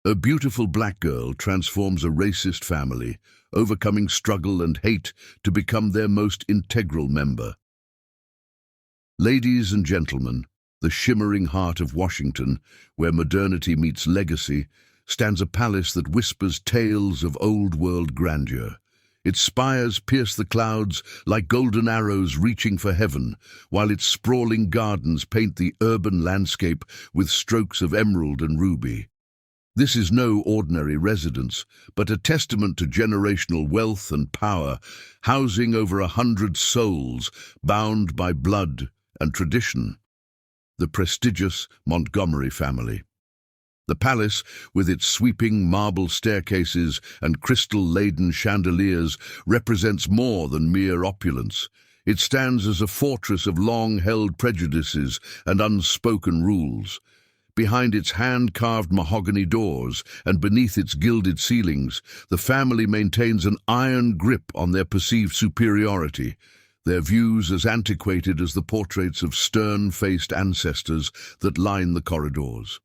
A beautiful black girl transforms a racist family, overcoming struggle and hate to become their most integral member. Ladies and gentlemen, the shimmering heart of Washington, where modernity meets legacy, stands a palace that whispers tales of old-world grandeur. Its spires pierce the clouds like golden arrows reaching for heaven, while its sprawling gardens paint the urban landscape with strokes of emerald and ruby. This is no ordinary residence, but a testament to generational wealth and power, housing over 100 souls bound by blood and tradition. The prestigious Montgomery family. The palace, with its sweeping marble staircases and crystal-laden chandeliers, represents more than mere opulence. It stands as a fortress of long-held prejudices and unspoken rules. Behind its hand-carved mahogany doors and beneath its gilded ceilings, the family maintains an iron grip on their perceived superiority, their views as antiquated as the portraits of stern-faced ancestors that line the corridors.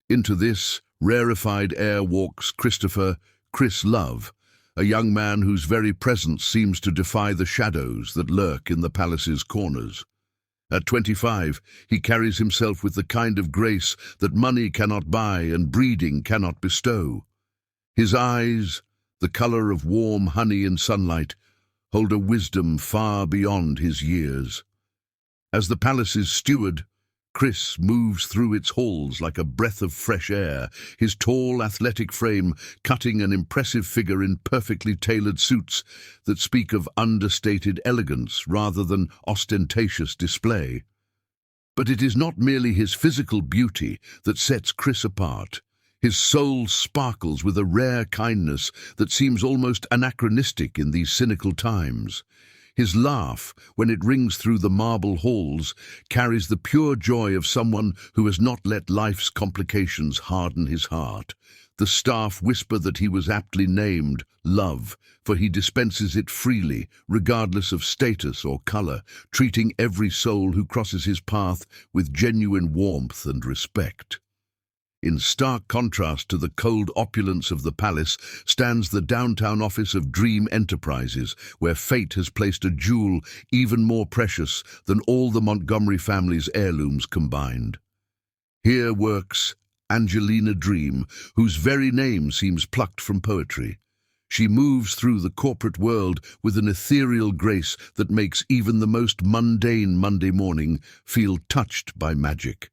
Into this rarefied air walks Chris Love, a young man whose very presence seems to defy the shadows that lurk in the palace's corners. At 25, he carries himself with the kind of grace that money cannot buy and breeding cannot bestow. His eyes, the color of warm honey in sunlight, hold a wisdom far beyond his years. As the palace's steward, Chris moves through its halls like a breath of fresh air, his tall, athletic frame cutting an impressive figure in perfectly tailored suits that speak of understated elegance rather than ostentatious display. But it is not merely his physical beauty that sets Chris apart. His soul sparkles with a rare kindness that seems almost anachronistic in these cynical times. His laugh, when it rings through the marble halls, carries the pure joy of someone who has not let life's complications harden his heart. The staff whisper that he was aptly named Love, for he dispenses it freely, regardless of status or color, treating every soul who crosses his path with genuine warmth and respect. In stark contrast to the cold opulence of the palace stands the downtown office of Dream Enterprises, where fate has placed a jewel even more precious than all the Montgomery family's heirlooms combined. Here works Angelina Dream, whose very name seems plucked from poetry. She moves through the corporate world with an ethereal grace that makes even the most mundane Monday morning feel touched by magic.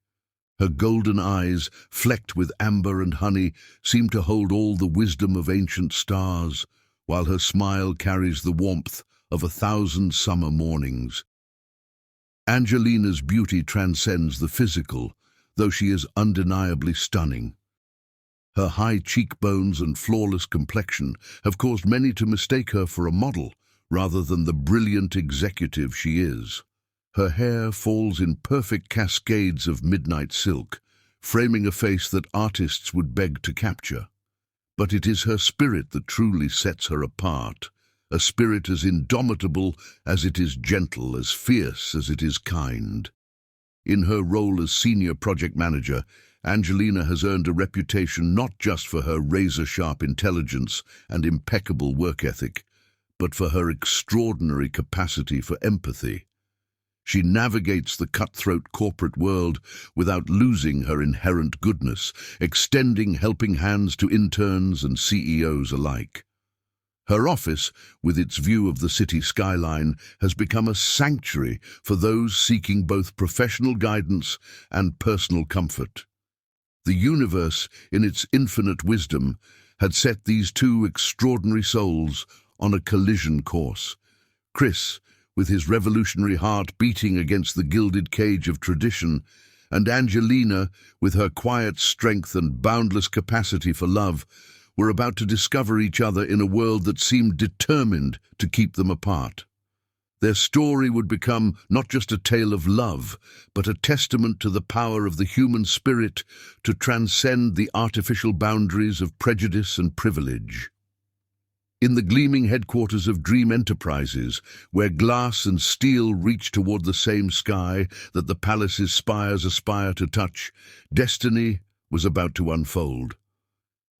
Her golden eyes, flecked with amber and honey, seem to hold all the wisdom of ancient stars, while her smile carries the warmth of 1,000 summer mornings. Angelina's beauty transcends the physical, though she is undeniably stunning. Her high cheekbones and flawless complexion have caused many to mistake her for a model, rather than the brilliant executive she is. Her hair falls in perfect cascades of midnight silk, framing a face that artists would beg to capture. But it is her spirit that truly sets her apart, a spirit as indomitable as it is gentle, as fierce as it is kind. In her role as senior project manager, Angelina has earned a reputation not just for her razor-sharp intelligence and impeccable work ethic, but for her extraordinary capacity for empathy. She navigates the cutthroat corporate world without losing her inherent goodness, extending helping hands to interns and CEOs alike. Her office, with its view of the city skyline, has become a sanctuary for those seeking both professional guidance and personal comfort. The universe, in its infinite wisdom, had set these two extraordinary souls on a collision course. Chris, with his revolutionary heart beating against the gilded cage of tradition, and Angelina, with her quiet strength and boundless capacity for love, were about to discover each other in a world that seemed determined to keep them apart. Their story would become not just a tale of love, but a testament to the power of the human spirit to transcend the artificial boundaries of prejudice and privilege. In the gleaming headquarters of Dream Enterprises, where glass and steel reach toward the same sky that the palace's spires aspire to touch, destiny was about to unfold.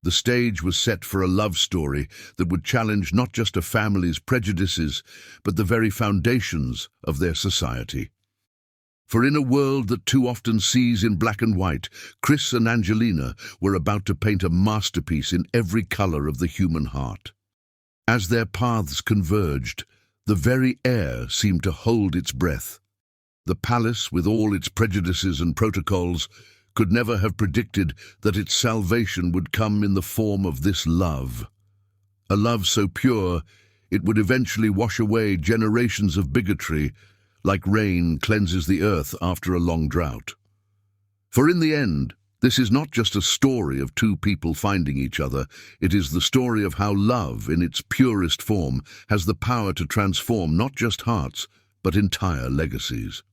The stage was set for a love story that would challenge not just a family's prejudices, but the very foundations of their society. For in a world that too often sees in black and white, Chris and Angelina were about to paint a masterpiece in every color of the human heart. As their paths converged, the very air seemed to hold its breath. The palace, with all its prejudices and protocols, could never have predicted that its salvation would come in the form of this love. A love so pure, it would eventually wash away generations of bigotry, like rain cleanses the earth after a long drought. For in the end, this is not just a story of two people finding each other, it is the story of how love, in its purest form, has the power to transform not just hearts, but entire legacies.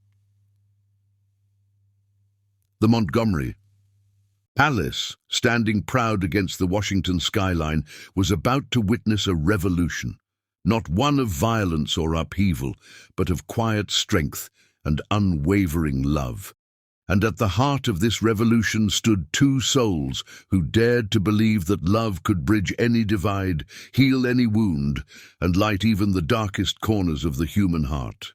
The Montgomery Palace, standing proud against the Washington skyline, was about to witness a revolution, not one of violence or upheaval, but of quiet strength and unwavering love. And at the heart of this revolution stood two souls who dared to believe that love could bridge any divide, heal any wound, and light even the darkest corners of the human heart.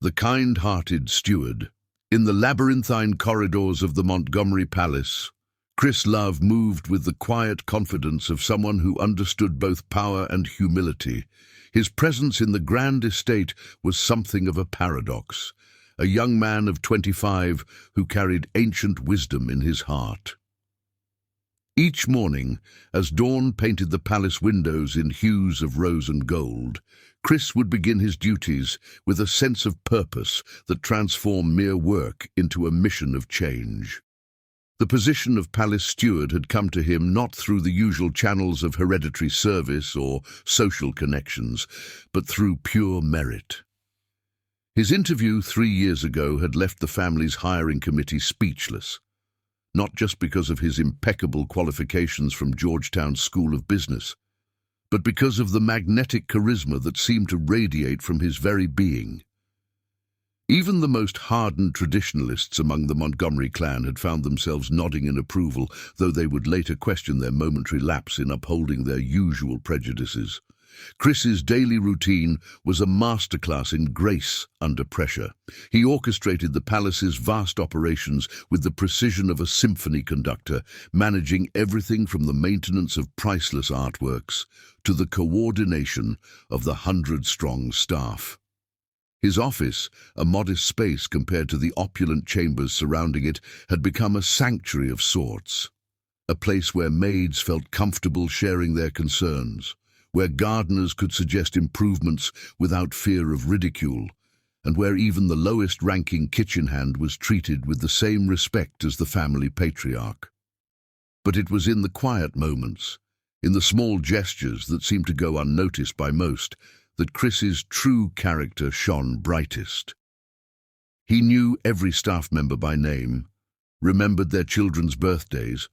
The kind-hearted steward. In the labyrinthine corridors of the Montgomery Palace, Chris Love moved with the quiet confidence of someone who understood both power and humility. His presence in the grand estate was something of a paradox, a young man of 25 who carried ancient wisdom in his heart. Each morning, as dawn painted the palace windows in hues of rose and gold, Chris would begin his duties with a sense of purpose that transformed mere work into a mission of change. The position of palace steward had come to him not through the usual channels of hereditary service or social connections, but through pure merit. His interview 3 years ago had left the family's hiring committee speechless, not just because of his impeccable qualifications from Georgetown School of Business, but because of the magnetic charisma that seemed to radiate from his very being. Even the most hardened traditionalists among the Montgomery clan had found themselves nodding in approval, though they would later question their momentary lapse in upholding their usual prejudices. Chris's daily routine was a masterclass in grace under pressure. He orchestrated the palace's vast operations with the precision of a symphony conductor, managing everything from the maintenance of priceless artworks to the coordination of the 100-strong staff. His office, a modest space compared to the opulent chambers surrounding it, had become a sanctuary of sorts, a place where maids felt comfortable sharing their concerns, where gardeners could suggest improvements without fear of ridicule, and where even the lowest-ranking kitchen hand was treated with the same respect as the family patriarch. But it was in the quiet moments, in the small gestures that seemed to go unnoticed by most, that Chris's true character shone brightest. He knew every staff member by name, remembered their children's birthdays,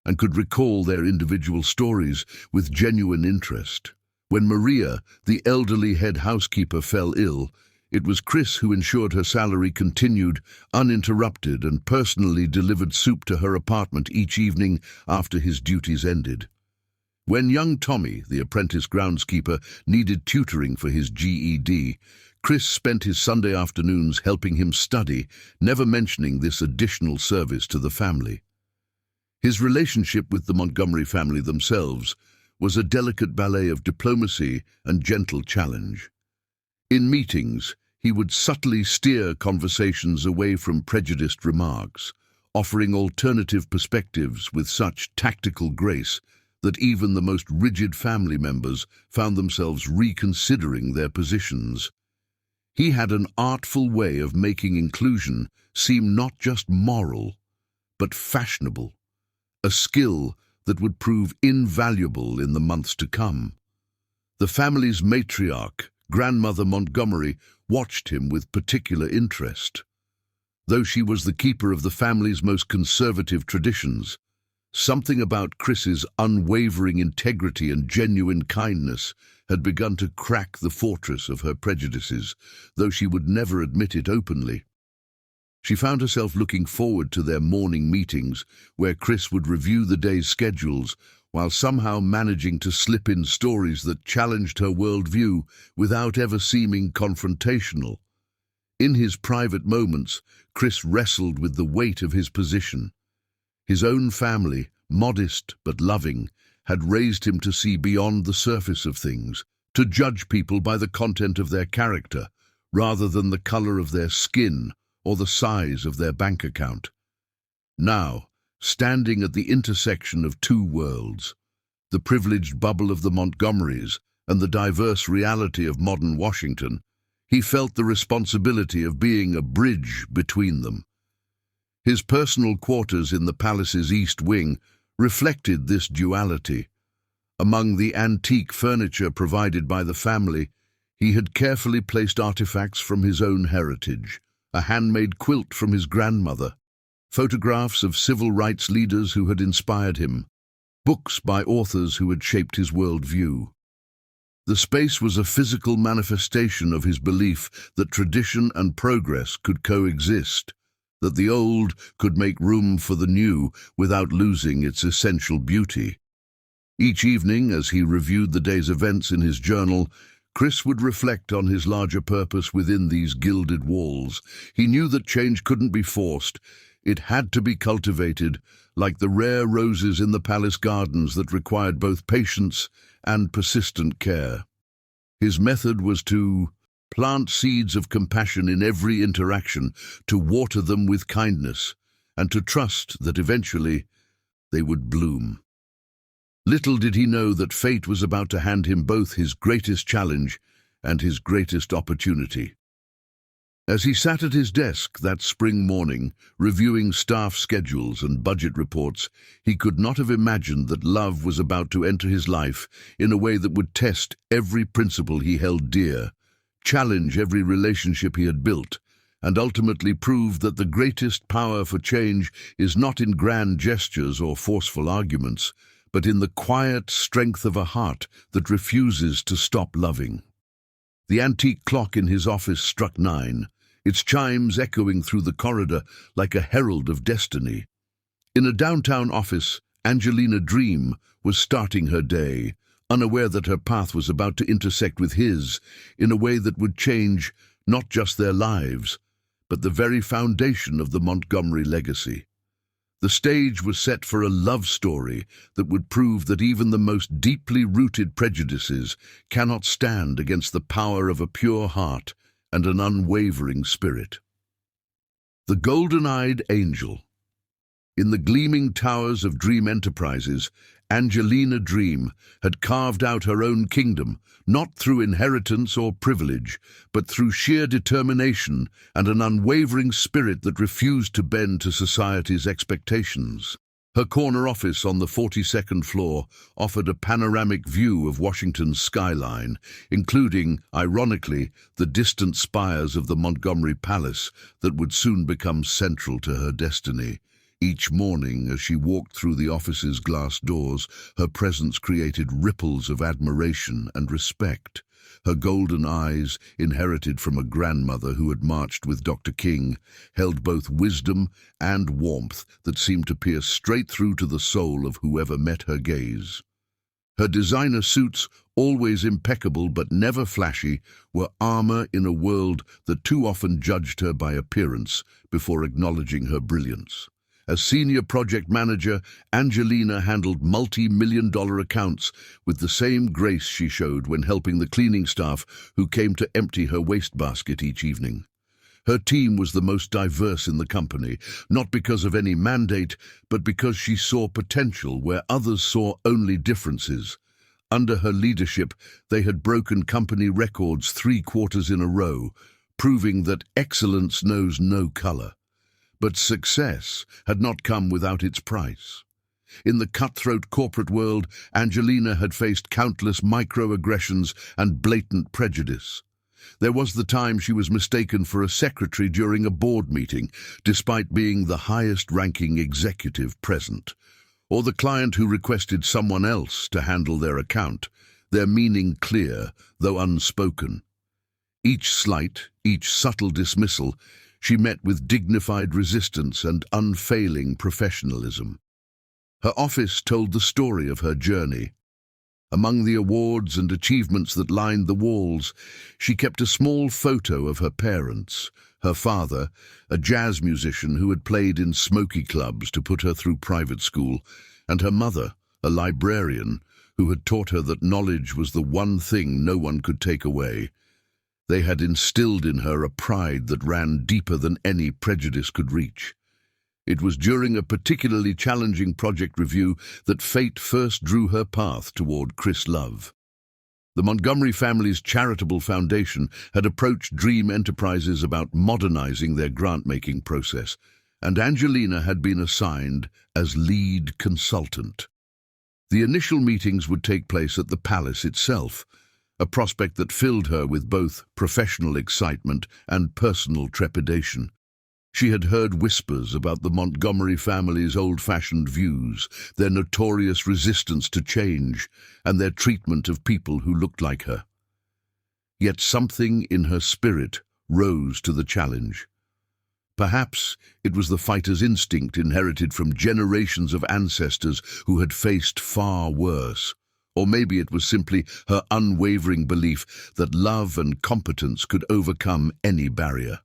and could recall their individual stories with genuine interest. When Maria, the elderly head housekeeper, fell ill, it was Chris who ensured her salary continued uninterrupted and personally delivered soup to her apartment each evening after his duties ended. When young Tommy, the apprentice groundskeeper, needed tutoring for his GED, Chris spent his Sunday afternoons helping him study, never mentioning this additional service to the family. His relationship with the Montgomery family themselves was a delicate ballet of diplomacy and gentle challenge. In meetings, he would subtly steer conversations away from prejudiced remarks, offering alternative perspectives with such tactical grace that even the most rigid family members found themselves reconsidering their positions. He had an artful way of making inclusion seem not just moral, but fashionable, a skill that would prove invaluable in the months to come. The family's matriarch, Grandmother Montgomery, watched him with particular interest. Though she was the keeper of the family's most conservative traditions, something about Chris's unwavering integrity and genuine kindness had begun to crack the fortress of her prejudices, though she would never admit it openly. She found herself looking forward to their morning meetings, where Chris would review the day's schedules while somehow managing to slip in stories that challenged her worldview without ever seeming confrontational. In his private moments, Chris wrestled with the weight of his position. His own family, modest but loving, had raised him to see beyond the surface of things, to judge people by the content of their character, rather than the color of their skin or the size of their bank account. Now, standing at the intersection of two worlds, the privileged bubble of the Montgomerys and the diverse reality of modern Washington, he felt the responsibility of being a bridge between them. His personal quarters in the palace's east wing reflected this duality. Among the antique furniture provided by the family, he had carefully placed artifacts from his own heritage, a handmade quilt from his grandmother, photographs of civil rights leaders who had inspired him, books by authors who had shaped his worldview. The space was a physical manifestation of his belief that tradition and progress could coexist, that the old could make room for the new without losing its essential beauty. Each evening, as he reviewed the day's events in his journal, Chris would reflect on his larger purpose within these gilded walls. He knew that change couldn't be forced. It had to be cultivated, like the rare roses in the palace gardens that required both patience and persistent care. His method was to plant seeds of compassion in every interaction, to water them with kindness, and to trust that eventually they would bloom. Little did he know that fate was about to hand him both his greatest challenge and his greatest opportunity. As he sat at his desk that spring morning, reviewing staff schedules and budget reports, he could not have imagined that love was about to enter his life in a way that would test every principle he held dear, challenge every relationship he had built, and ultimately prove that the greatest power for change is not in grand gestures or forceful arguments, but in the quiet strength of a heart that refuses to stop loving. The antique clock in his office struck 9, its chimes echoing through the corridor like a herald of destiny. In a downtown office, Angelina Dream was starting her day, unaware that her path was about to intersect with his in a way that would change not just their lives, but the very foundation of the Montgomery legacy. The stage was set for a love story that would prove that even the most deeply rooted prejudices cannot stand against the power of a pure heart and an unwavering spirit. The Golden-Eyed Angel. In the gleaming towers of Dream Enterprises, Angelina Dream had carved out her own kingdom, not through inheritance or privilege, but through sheer determination and an unwavering spirit that refused to bend to society's expectations. Her corner office on the 42nd floor offered a panoramic view of Washington's skyline, including, ironically, the distant spires of the Montgomery Palace that would soon become central to her destiny. Each morning, as she walked through the office's glass doors, her presence created ripples of admiration and respect. Her golden eyes, inherited from a grandmother who had marched with Dr. King, held both wisdom and warmth that seemed to pierce straight through to the soul of whoever met her gaze. Her designer suits, always impeccable but never flashy, were armor in a world that too often judged her by appearance before acknowledging her brilliance. As senior project manager, Angelina handled multi-million-dollar accounts with the same grace she showed when helping the cleaning staff who came to empty her wastebasket each evening. Her team was the most diverse in the company, not because of any mandate, but because she saw potential where others saw only differences. Under her leadership, they had broken company records 3 quarters in a row, proving that excellence knows no color. But success had not come without its price. In the cutthroat corporate world, Angelina had faced countless microaggressions and blatant prejudice. There was the time she was mistaken for a secretary during a board meeting, despite being the highest-ranking executive present, or the client who requested someone else to handle their account, their meaning clear, though unspoken. Each slight, each subtle dismissal, she met with dignified resistance and unfailing professionalism. Her office told the story of her journey. Among the awards and achievements that lined the walls, she kept a small photo of her parents, her father, a jazz musician who had played in smoky clubs to put her through private school, and her mother, a librarian, who had taught her that knowledge was the one thing no one could take away. They had instilled in her a pride that ran deeper than any prejudice could reach. It was during a particularly challenging project review that fate first drew her path toward Chris Love. The Montgomery family's charitable foundation had approached Dream Enterprises about modernizing their grant-making process, and Angelina had been assigned as lead consultant. The initial meetings would take place at the palace itself, a prospect that filled her with both professional excitement and personal trepidation. She had heard whispers about the Montgomery family's old-fashioned views, their notorious resistance to change, and their treatment of people who looked like her. Yet something in her spirit rose to the challenge. Perhaps it was the fighter's instinct inherited from generations of ancestors who had faced far worse. Or maybe it was simply her unwavering belief that love and competence could overcome any barrier.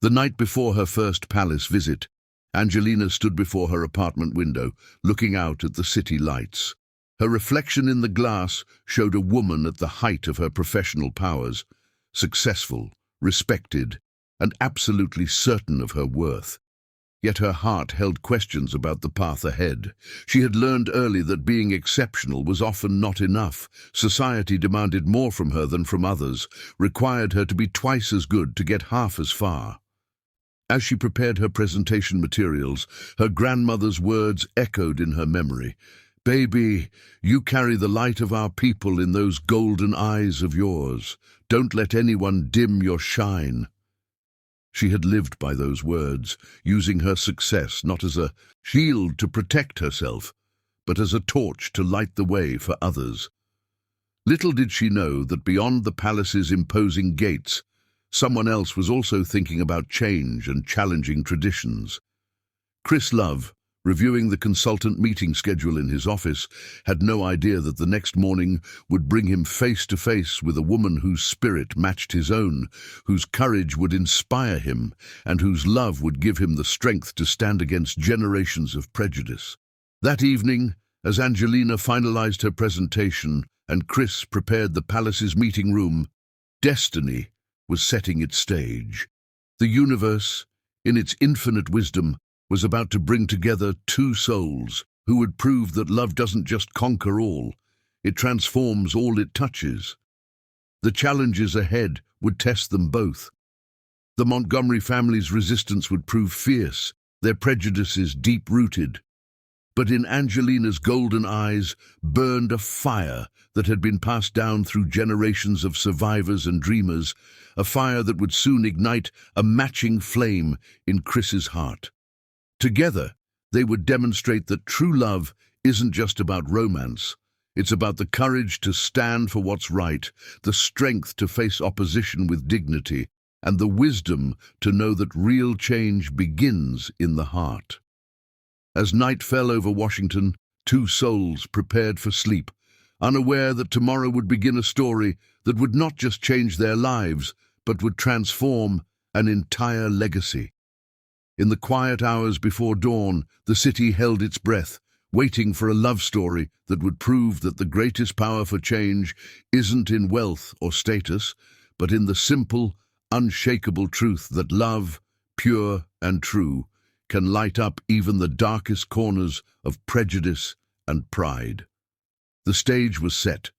The night before her first palace visit, Angelina stood before her apartment window, looking out at the city lights. Her reflection in the glass showed a woman at the height of her professional powers, successful, respected, and absolutely certain of her worth. Yet her heart held questions about the path ahead. She had learned early that being exceptional was often not enough. Society demanded more from her than from others, required her to be twice as good to get half as far. As she prepared her presentation materials, her grandmother's words echoed in her memory. "Baby, you carry the light of our people in those golden eyes of yours. Don't let anyone dim your shine." She had lived by those words, using her success not as a shield to protect herself, but as a torch to light the way for others. Little did she know that beyond the palace's imposing gates, someone else was also thinking about change and challenging traditions. Chris Love, reviewing the consultant meeting schedule in his office, had no idea that the next morning would bring him face to face with a woman whose spirit matched his own, whose courage would inspire him, and whose love would give him the strength to stand against generations of prejudice. That evening, as Angelina finalized her presentation and Chris prepared the palace's meeting room, destiny was setting its stage. The universe, in its infinite wisdom, was about to bring together two souls who would prove that love doesn't just conquer all, it transforms all it touches. The challenges ahead would test them both. The Montgomery family's resistance would prove fierce, their prejudices deep-rooted. But in Angelina's golden eyes burned a fire that had been passed down through generations of survivors and dreamers, a fire that would soon ignite a matching flame in Chris's heart. Together, they would demonstrate that true love isn't just about romance. It's about the courage to stand for what's right, the strength to face opposition with dignity, and the wisdom to know that real change begins in the heart. As night fell over Washington, two souls prepared for sleep, unaware that tomorrow would begin a story that would not just change their lives, but would transform an entire legacy. In the quiet hours before dawn, the city held its breath, waiting for a love story that would prove that the greatest power for change isn't in wealth or status, but in the simple, unshakable truth that love, pure and true, can light up even the darkest corners of prejudice and pride. The stage was set.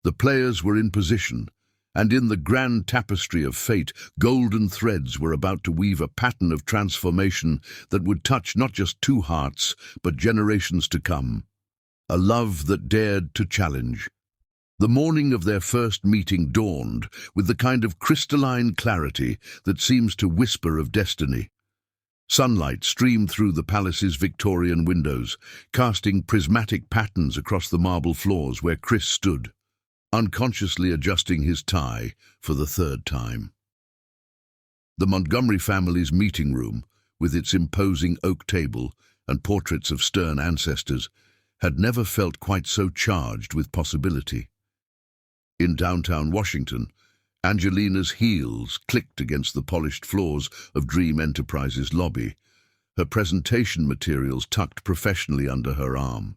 The players were in position, and in the grand tapestry of fate, golden threads were about to weave a pattern of transformation that would touch not just two hearts, but generations to come. A love that dared to challenge. The morning of their first meeting dawned with the kind of crystalline clarity that seems to whisper of destiny. Sunlight streamed through the palace's Victorian windows, casting prismatic patterns across the marble floors where Chris stood, unconsciously adjusting his tie for the third time. The Montgomery family's meeting room, with its imposing oak table and portraits of stern ancestors, had never felt quite so charged with possibility. In downtown Washington, Angelina's heels clicked against the polished floors of Dream Enterprises' lobby, her presentation materials tucked professionally under her arm.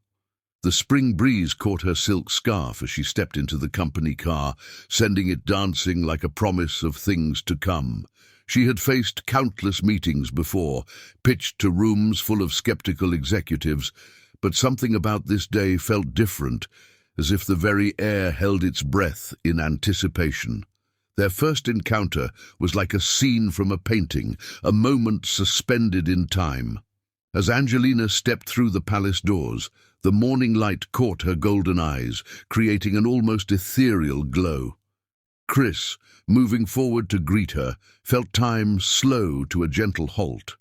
The spring breeze caught her silk scarf as she stepped into the company car, sending it dancing like a promise of things to come. She had faced countless meetings before, pitched to rooms full of skeptical executives, but something about this day felt different, as if the very air held its breath in anticipation. Their first encounter was like a scene from a painting, a moment suspended in time. As Angelina stepped through the palace doors, the morning light caught her golden eyes, creating an almost ethereal glow. Chris, moving forward to greet her, felt time slow to a gentle halt.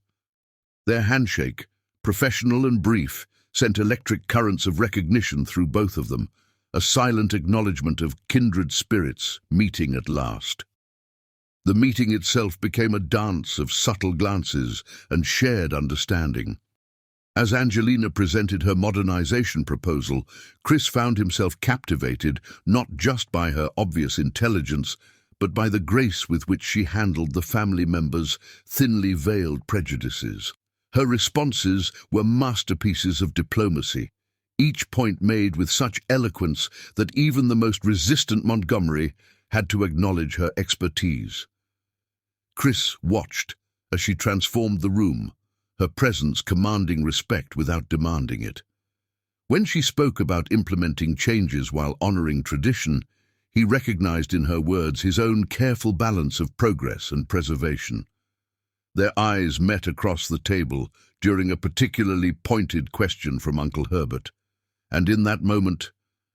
Their handshake, professional and brief, sent electric currents of recognition through both of them, a silent acknowledgement of kindred spirits meeting at last. The meeting itself became a dance of subtle glances and shared understanding. As Angelina presented her modernization proposal, Chris found himself captivated not just by her obvious intelligence, but by the grace with which she handled the family members' thinly veiled prejudices. Her responses were masterpieces of diplomacy, each point made with such eloquence that even the most resistant Montgomery had to acknowledge her expertise. Chris watched as she transformed the room, her presence commanding respect without demanding it. When she spoke about implementing changes while honoring tradition, he recognized in her words his own careful balance of progress and preservation. Their eyes met across the table during a particularly pointed question from Uncle Herbert, and in that moment,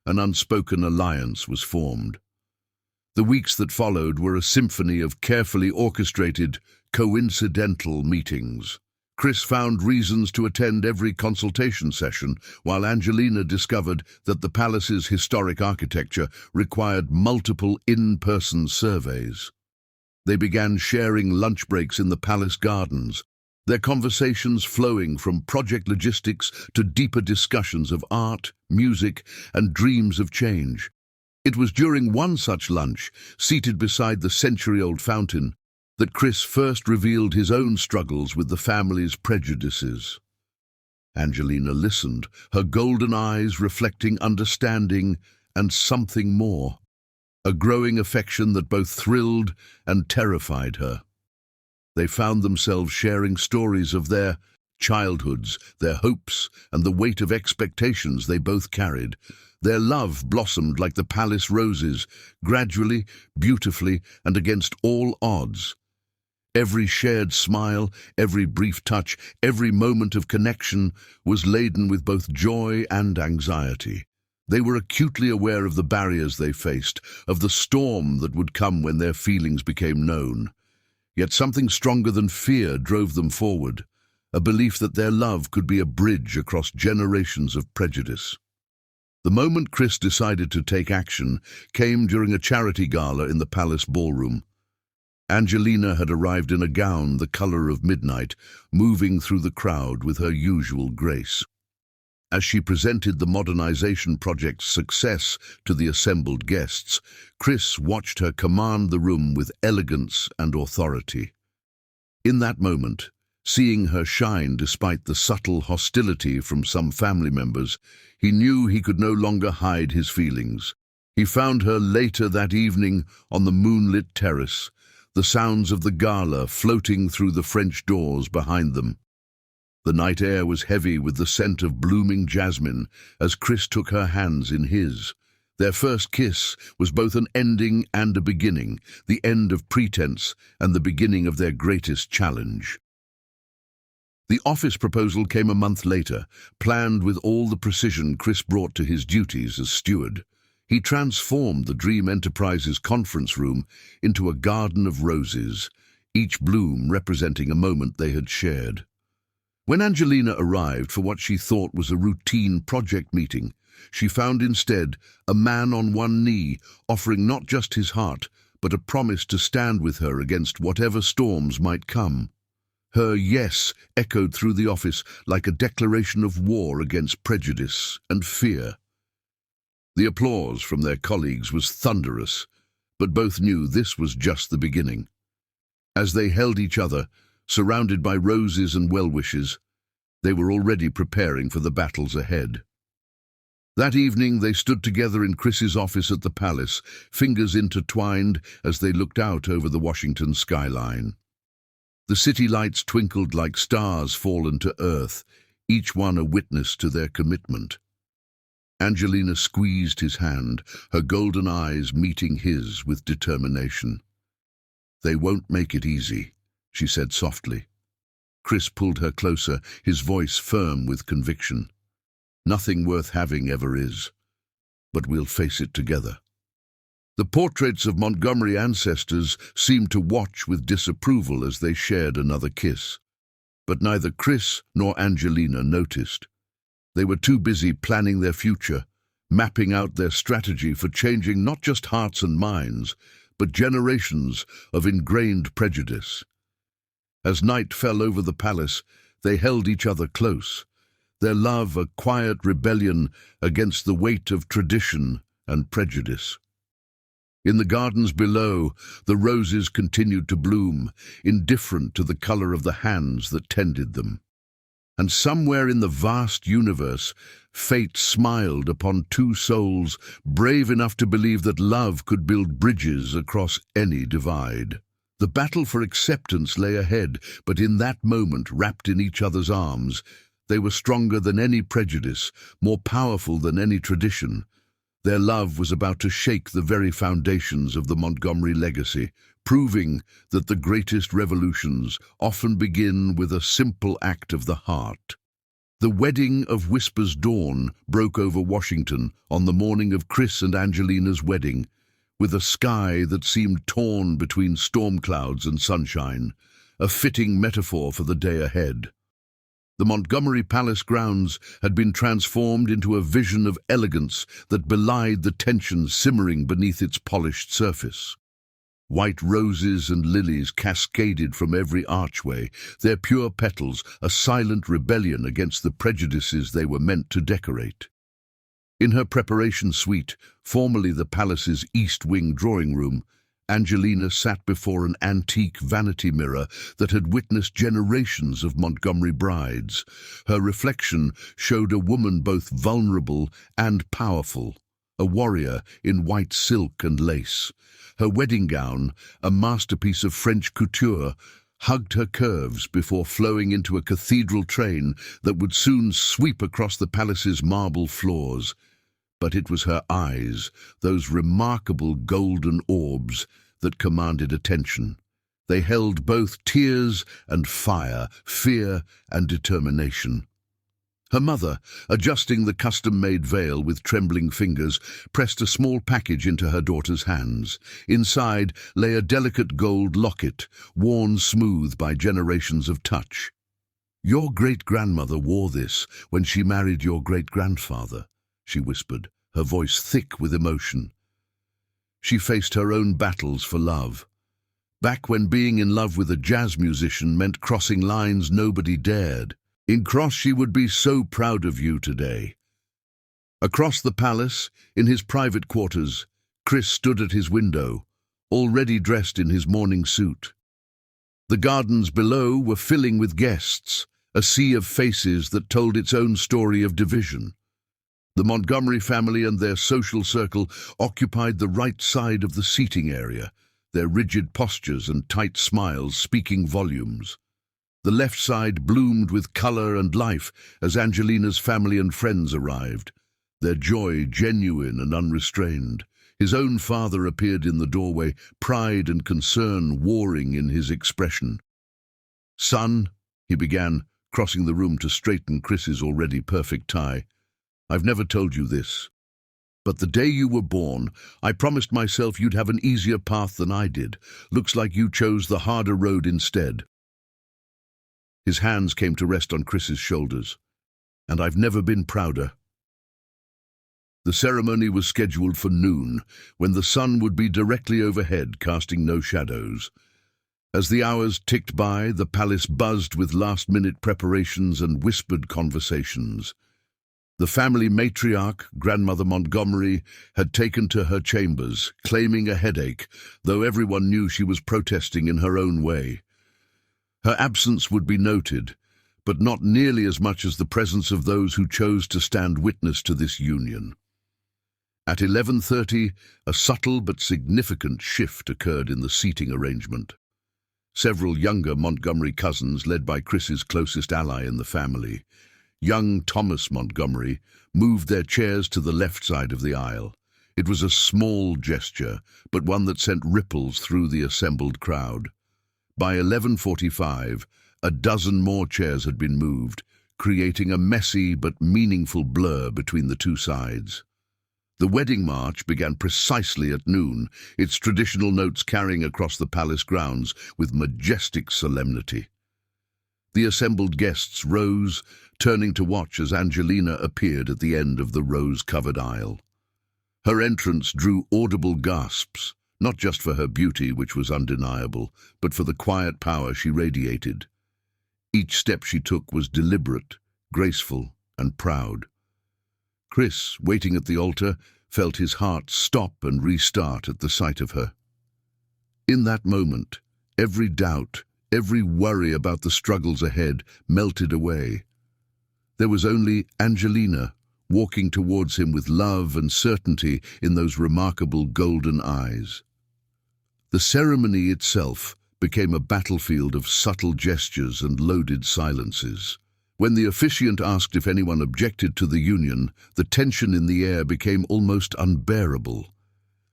an unspoken alliance was formed. The weeks that followed were a symphony of carefully orchestrated, coincidental meetings. Chris found reasons to attend every consultation session, while Angelina discovered that the palace's historic architecture required multiple in-person surveys. They began sharing lunch breaks in the palace gardens, their conversations flowing from project logistics to deeper discussions of art, music, and dreams of change. It was during one such lunch, seated beside the century-old fountain, that Chris first revealed his own struggles with the family's prejudices. Angelina listened, her golden eyes reflecting understanding and something more, a growing affection that both thrilled and terrified her. They found themselves sharing stories of their childhoods, their hopes, and the weight of expectations they both carried. Their love blossomed like the palace roses, gradually, beautifully, and against all odds. Every shared smile, every brief touch, every moment of connection was laden with both joy and anxiety. They were acutely aware of the barriers they faced, of the storm that would come when their feelings became known. Yet something stronger than fear drove them forward, a belief that their love could be a bridge across generations of prejudice. The moment Chris decided to take action came during a charity gala in the palace ballroom. Angelina had arrived in a gown the color of midnight, moving through the crowd with her usual grace. As she presented the modernization project's success to the assembled guests, Chris watched her command the room with elegance and authority. In that moment, seeing her shine despite the subtle hostility from some family members, he knew he could no longer hide his feelings. He found her later that evening on the moonlit terrace, the sounds of the gala floating through the French doors behind them. The night air was heavy with the scent of blooming jasmine as Chris took her hands in his. Their first kiss was both an ending and a beginning, the end of pretense and the beginning of their greatest challenge. The office proposal came a month later, planned with all the precision Chris brought to his duties as steward. He transformed the Dream Enterprises conference room into a garden of roses, each bloom representing a moment they had shared. When Angelina arrived for what she thought was a routine project meeting, she found instead a man on one knee, offering not just his heart, but a promise to stand with her against whatever storms might come. Her yes echoed through the office like a declaration of war against prejudice and fear. The applause from their colleagues was thunderous, but both knew this was just the beginning. As they held each other, surrounded by roses and well-wishes, they were already preparing for the battles ahead. That evening they stood together in Chris's office at the palace, fingers intertwined as they looked out over the Washington skyline. The city lights twinkled like stars fallen to earth, each one a witness to their commitment. Angelina squeezed his hand, her golden eyes meeting his with determination. "They won't make it easy," she said softly. Chris pulled her closer, his voice firm with conviction. "Nothing worth having ever is, but we'll face it together." The portraits of Montgomery ancestors seemed to watch with disapproval as they shared another kiss. But neither Chris nor Angelina noticed. They were too busy planning their future, mapping out their strategy for changing not just hearts and minds, but generations of ingrained prejudice. As night fell over the palace, they held each other close, their love a quiet rebellion against the weight of tradition and prejudice. In the gardens below, the roses continued to bloom, indifferent to the color of the hands that tended them. And somewhere in the vast universe, fate smiled upon two souls brave enough to believe that love could build bridges across any divide. The battle for acceptance lay ahead, but in that moment, wrapped in each other's arms, they were stronger than any prejudice, more powerful than any tradition. Their love was about to shake the very foundations of the Montgomery legacy, proving that the greatest revolutions often begin with a simple act of the heart. The wedding of Whispers Dawn broke over Washington on the morning of Chris and Angelina's wedding, with a sky that seemed torn between storm clouds and sunshine, a fitting metaphor for the day ahead. The Montgomery Palace grounds had been transformed into a vision of elegance that belied the tension simmering beneath its polished surface. White roses and lilies cascaded from every archway, their pure petals a silent rebellion against the prejudices they were meant to decorate. In her preparation suite, formerly the palace's East Wing drawing room, Angelina sat before an antique vanity mirror that had witnessed generations of Montgomery brides. Her reflection showed a woman both vulnerable and powerful, a warrior in white silk and lace. Her wedding gown, a masterpiece of French couture, hugged her curves before flowing into a cathedral train that would soon sweep across the palace's marble floors. But it was her eyes, those remarkable golden orbs, that commanded attention. They held both tears and fire, fear and determination. Her mother, adjusting the custom-made veil with trembling fingers, pressed a small package into her daughter's hands. Inside lay a delicate gold locket, worn smooth by generations of touch. "Your great-grandmother wore this when she married your great-grandfather," she whispered, her voice thick with emotion. She faced her own battles for love. Back when being in love with a jazz musician meant crossing lines nobody dared. In Cross, she would be so proud of you today. Across the palace, in his private quarters, Chris stood at his window, already dressed in his morning suit. The gardens below were filling with guests, a sea of faces that told its own story of division. The Montgomery family and their social circle occupied the right side of the seating area, their rigid postures and tight smiles speaking volumes. The left side bloomed with color and life as Angelina's family and friends arrived, their joy genuine and unrestrained. His own father appeared in the doorway, pride and concern warring in his expression. "Son," he began, crossing the room to straighten Chris's already perfect tie, "I've never told you this, but the day you were born, I promised myself you'd have an easier path than I did. Looks like you chose the harder road instead." His hands came to rest on Chris's shoulders, "And I've never been prouder." The ceremony was scheduled for noon, when the sun would be directly overhead, casting no shadows. As the hours ticked by, the palace buzzed with last-minute preparations and whispered conversations. The family matriarch, Grandmother Montgomery, had taken to her chambers, claiming a headache, though everyone knew she was protesting in her own way. Her absence would be noted, but not nearly as much as the presence of those who chose to stand witness to this union. At 11:30, a subtle but significant shift occurred in the seating arrangement. Several younger Montgomery cousins, led by Chris's closest ally in the family, young Thomas Montgomery, moved their chairs to the left side of the aisle. It was a small gesture, but one that sent ripples through the assembled crowd. By 11:45, a dozen more chairs had been moved, creating a messy but meaningful blur between the two sides. The wedding march began precisely at noon, its traditional notes carrying across the palace grounds with majestic solemnity. The assembled guests rose, turning to watch as Angelina appeared at the end of the rose-covered aisle. Her entrance drew audible gasps, not just for her beauty, which was undeniable, but for the quiet power she radiated. Each step she took was deliberate, graceful, and proud. Chris, waiting at the altar, felt his heart stop and restart at the sight of her. In that moment, every doubt, every worry about the struggles ahead melted away. There was only Angelina, walking towards him with love and certainty in those remarkable golden eyes. The ceremony itself became a battlefield of subtle gestures and loaded silences. When the officiant asked if anyone objected to the union, the tension in the air became almost unbearable.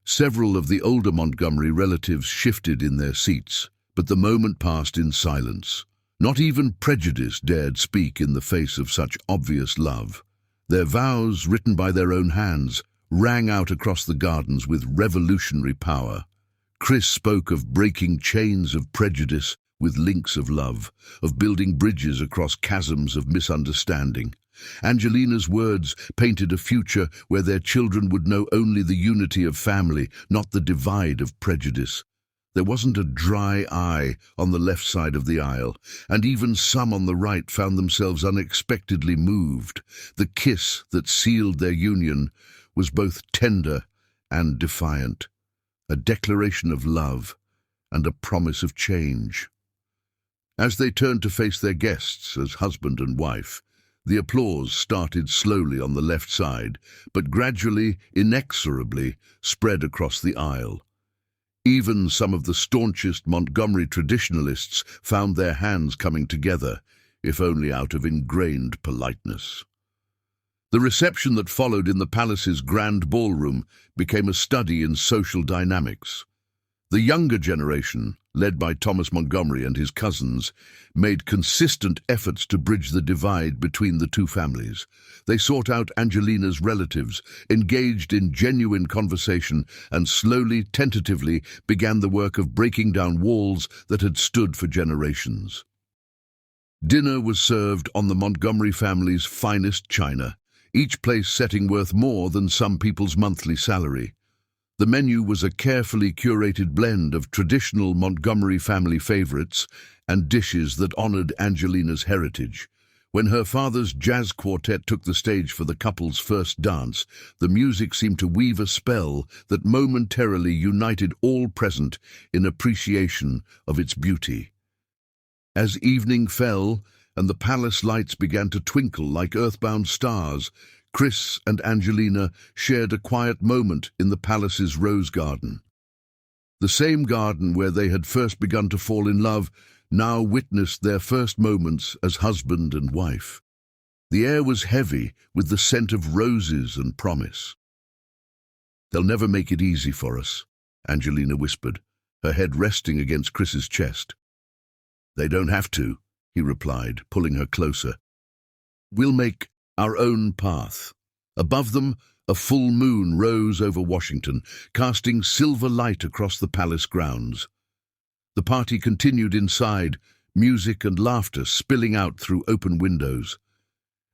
Several of the older Montgomery relatives shifted in their seats, but the moment passed in silence. Not even prejudice dared speak in the face of such obvious love. Their vows, written by their own hands, rang out across the gardens with revolutionary power. Chris spoke of breaking chains of prejudice with links of love, of building bridges across chasms of misunderstanding. Angelina's words painted a future where their children would know only the unity of family, not the divide of prejudice. There wasn't a dry eye on the left side of the aisle, and even some on the right found themselves unexpectedly moved. The kiss that sealed their union was both tender and defiant, a declaration of love and a promise of change. As they turned to face their guests as husband and wife, the applause started slowly on the left side, but gradually, inexorably, spread across the aisle. Even some of the staunchest Montgomery traditionalists found their hands coming together, if only out of ingrained politeness. The reception that followed in the palace's grand ballroom became a study in social dynamics. The younger generation, led by Thomas Montgomery and his cousins, made consistent efforts to bridge the divide between the two families. They sought out Angelina's relatives, engaged in genuine conversation, and slowly, tentatively, began the work of breaking down walls that had stood for generations. Dinner was served on the Montgomery family's finest china, each place setting worth more than some people's monthly salary. The menu was a carefully curated blend of traditional Montgomery family favorites and dishes that honored Angelina's heritage. When her father's jazz quartet took the stage for the couple's first dance, the music seemed to weave a spell that momentarily united all present in appreciation of its beauty. As evening fell and the palace lights began to twinkle like earthbound stars, Chris and Angelina shared a quiet moment in the palace's rose garden. The same garden where they had first begun to fall in love now witnessed their first moments as husband and wife. The air was heavy with the scent of roses and promise. "They'll never make it easy for us," Angelina whispered, her head resting against Chris's chest. "They don't have to," he replied, pulling her closer. "We'll make our own path." Above them, a full moon rose over Washington, casting silver light across the palace grounds. The party continued inside, music and laughter spilling out through open windows.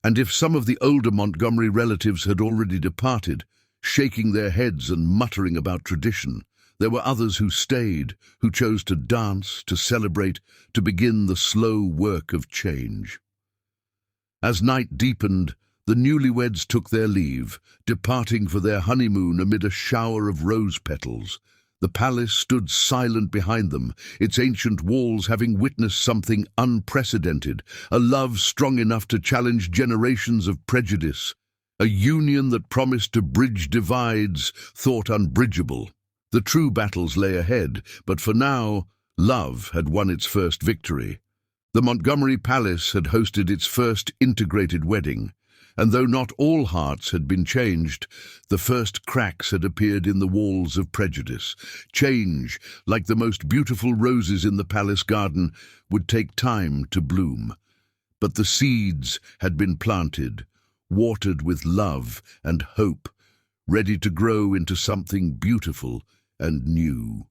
And if some of the older Montgomery relatives had already departed, shaking their heads and muttering about tradition, There were others who stayed, who chose to dance, to celebrate, to begin the slow work of change. As night deepened, the newlyweds took their leave, departing for their honeymoon amid a shower of rose petals. The palace stood silent behind them, its ancient walls having witnessed something unprecedented, a love strong enough to challenge generations of prejudice, a union that promised to bridge divides thought unbridgeable. The true battles lay ahead, but for now, love had won its first victory. The Montgomery Palace had hosted its first integrated wedding, and though not all hearts had been changed, the first cracks had appeared in the walls of prejudice. Change, like the most beautiful roses in the palace garden, would take time to bloom. But the seeds had been planted, watered with love and hope, ready to grow into something beautiful and new.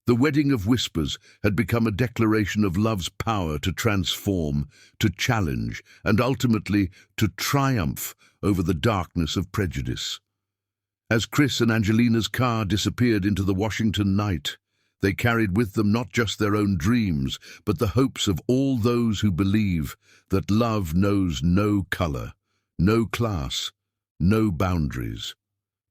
The wedding of whispers had become a declaration of love's power to transform, to challenge, and ultimately to triumph over the darkness of prejudice. As Chris and Angelina's car disappeared into the Washington night, they carried with them not just their own dreams, but the hopes of all those who believe that love knows no color, no class, no boundaries,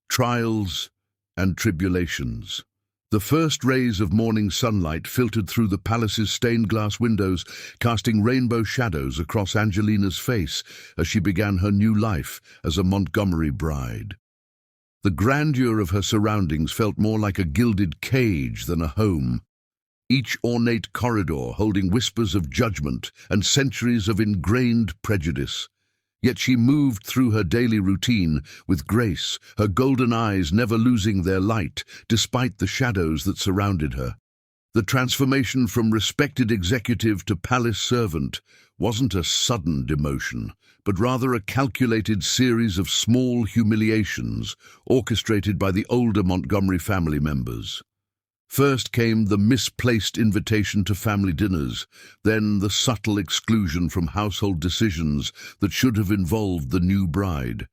trials and tribulations. The first rays of morning sunlight filtered through the palace's stained glass windows, casting rainbow shadows across Angelina's face as she began her new life as a Montgomery bride. The grandeur of her surroundings felt more like a gilded cage than a home, each ornate corridor holding whispers of judgment and centuries of ingrained prejudice. Yet she moved through her daily routine with grace, her golden eyes never losing their light, despite the shadows that surrounded her. The transformation from respected executive to palace servant wasn't a sudden demotion, but rather a calculated series of small humiliations orchestrated by the older Montgomery family members. First came the misplaced invitation to family dinners, then the subtle exclusion from household decisions that should have involved the new bride.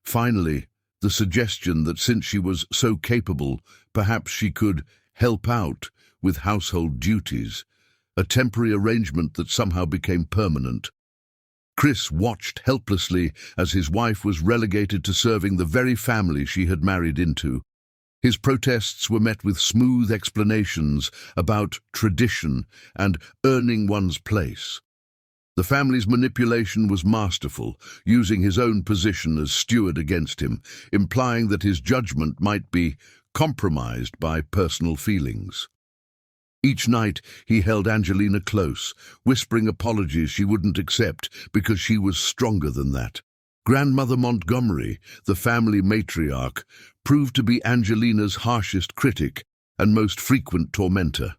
Finally, the suggestion that since she was so capable, perhaps she could help out with household duties, a temporary arrangement that somehow became permanent. Chris watched helplessly as his wife was relegated to serving the very family she had married into. His protests were met with smooth explanations about tradition and earning one's place. The family's manipulation was masterful, using his own position as steward against him, implying that his judgment might be compromised by personal feelings. Each night he held Angelina close, whispering apologies she wouldn't accept because she was stronger than that. Grandmother Montgomery, the family matriarch, proved to be Angelina's harshest critic and most frequent tormentor.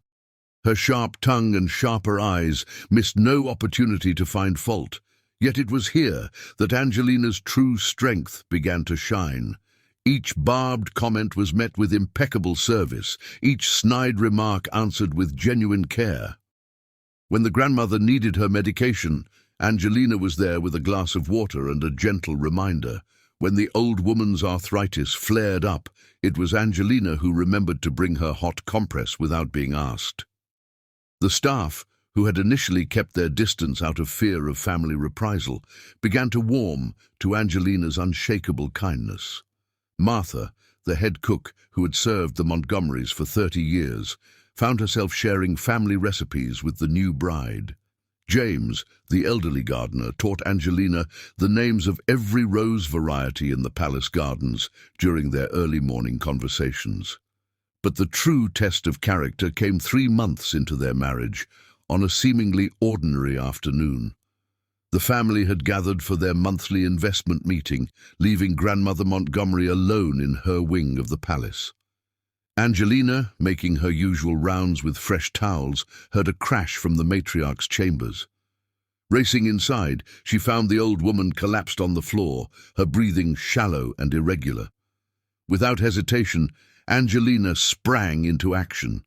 Her sharp tongue and sharper eyes missed no opportunity to find fault, yet it was here that Angelina's true strength began to shine. Each barbed comment was met with impeccable service, each snide remark answered with genuine care. When the grandmother needed her medication, Angelina was there with a glass of water and a gentle reminder. When the old woman's arthritis flared up, it was Angelina who remembered to bring her hot compress without being asked. The staff, who had initially kept their distance out of fear of family reprisal, began to warm to Angelina's unshakable kindness. Martha, the head cook who had served the Montgomerys for 30 years, found herself sharing family recipes with the new bride. James, the elderly gardener, taught Angelina the names of every rose variety in the palace gardens during their early morning conversations. But the true test of character came 3 months into their marriage, on a seemingly ordinary afternoon. The family had gathered for their monthly investment meeting, leaving Grandmother Montgomery alone in her wing of the palace. Angelina, making her usual rounds with fresh towels, heard a crash from the matriarch's chambers. Racing inside, she found the old woman collapsed on the floor, her breathing shallow and irregular. Without hesitation, Angelina sprang into action.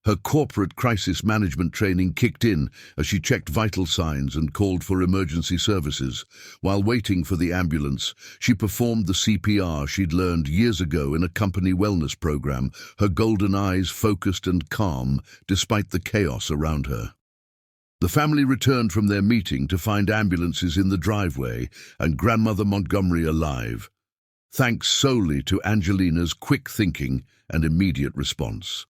Her corporate crisis management training kicked in as she checked vital signs and called for emergency services. While waiting for the ambulance, she performed the CPR she'd learned years ago in a company wellness program, her golden eyes focused and calm despite the chaos around her. The family returned from their meeting to find ambulances in the driveway and Grandmother Montgomery alive, thanks solely to Angelina's quick thinking and immediate response.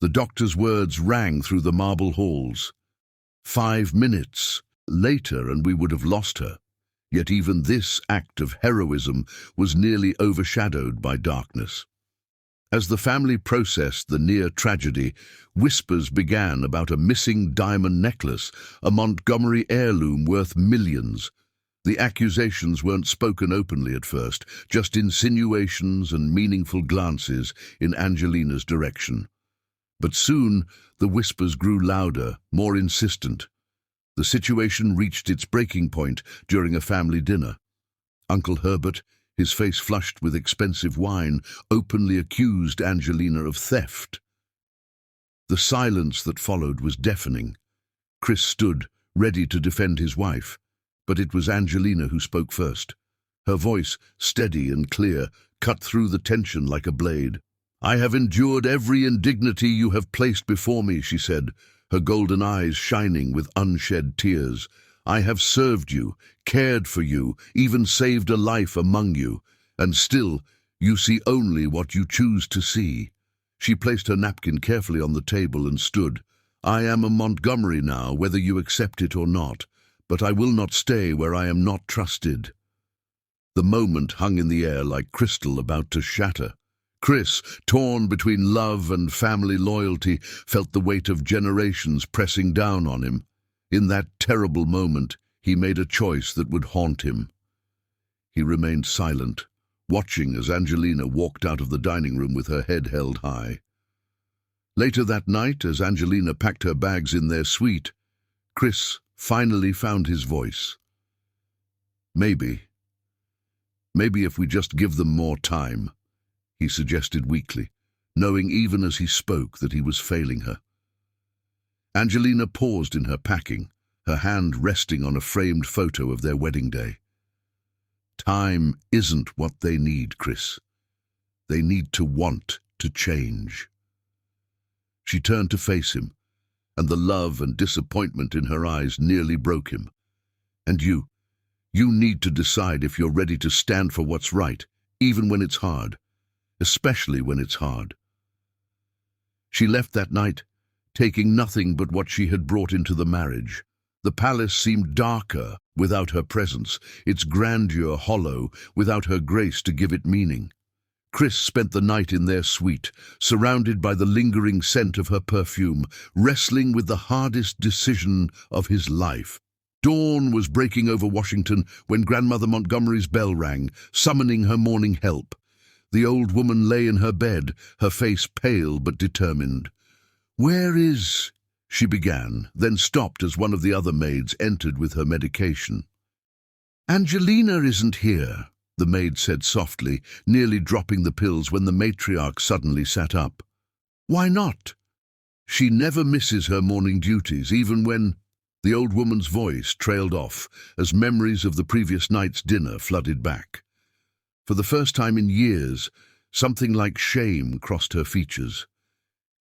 The doctor's words rang through the marble halls. 5 minutes later and we would have lost her. Yet even this act of heroism was nearly overshadowed by darkness. As the family processed the near tragedy, whispers began about a missing diamond necklace, a Montgomery heirloom worth millions. The accusations weren't spoken openly at first, just insinuations and meaningful glances in Angelina's direction. But soon the whispers grew louder, more insistent. The situation reached its breaking point during a family dinner. Uncle Herbert, his face flushed with expensive wine, openly accused Angelina of theft. The silence that followed was deafening. Chris stood, ready to defend his wife, but it was Angelina who spoke first. Her voice, steady and clear, cut through the tension like a blade. "I have endured every indignity you have placed before me," she said, her golden eyes shining with unshed tears. "I have served you, cared for you, even saved a life among you, and still you see only what you choose to see." She placed her napkin carefully on the table and stood. "I am a Montgomery now, whether you accept it or not, but I will not stay where I am not trusted." The moment hung in the air like crystal about to shatter. Chris, torn between love and family loyalty, felt the weight of generations pressing down on him. In that terrible moment, he made a choice that would haunt him. He remained silent, watching as Angelina walked out of the dining room with her head held high. Later that night, as Angelina packed her bags in their suite, Chris finally found his voice. Maybe if we just give them more time," he suggested weakly, knowing even as he spoke that he was failing her. Angelina paused in her packing, her hand resting on a framed photo of their wedding day. "Time isn't what they need, Chris. They need to want to change." She turned to face him, and the love and disappointment in her eyes nearly broke him. "And you need to decide if you're ready to stand for what's right, even when it's hard. Especially when it's hard." She left that night, taking nothing but what she had brought into the marriage. The palace seemed darker without her presence, its grandeur hollow without her grace to give it meaning. Chris spent the night in their suite, surrounded by the lingering scent of her perfume, wrestling with the hardest decision of his life. Dawn was breaking over Washington when Grandmother Montgomery's bell rang, summoning her morning help. The old woman lay in her bed, her face pale but determined. "Where is—" she began, then stopped as one of the other maids entered with her medication. "Angelina isn't here," the maid said softly, nearly dropping the pills when the matriarch suddenly sat up. "Why not?" "She never misses her morning duties, even when—" The old woman's voice trailed off as memories of the previous night's dinner flooded back. For the first time in years, something like shame crossed her features.